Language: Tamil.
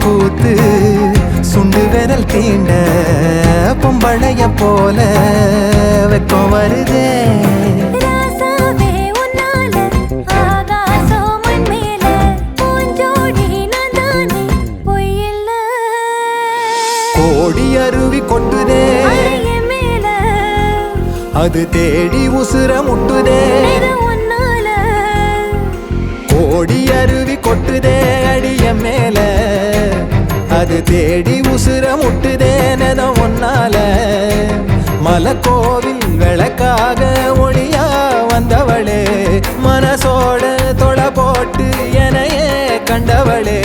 கூத்து சுண்டு விரல் தீண்ட பொம்பளைய போல வெக்கம் வருதே கோடி அருவி கொட்டுதே அது தேடி உசுர முட்டுதே கோடி அருவி கொட்டுதே அடிய மேல அது தேடி உசுர முட்டுதே நெதம் ஒன்னால மலக்கோவில் விளக்காக ஒளியா வந்தவளே மனசோட தொட போட்டு எனையே கண்டவளே